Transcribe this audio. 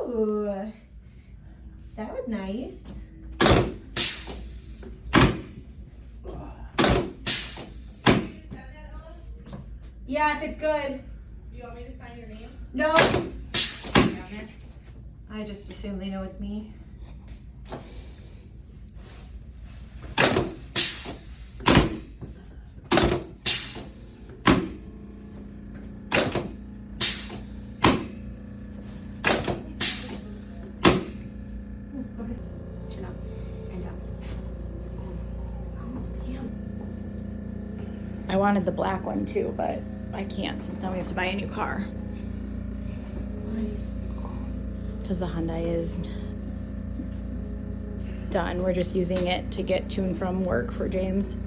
Ooh, that was nice. Yeah, if it's good. Do you want me to sign your name? No. I just assume they know it's me. Chin up and down. Oh, damn. I wanted the black one too, but I can't since now we have to buy a new car. Because the Hyundai is done. We're just using it to get to and from work for James.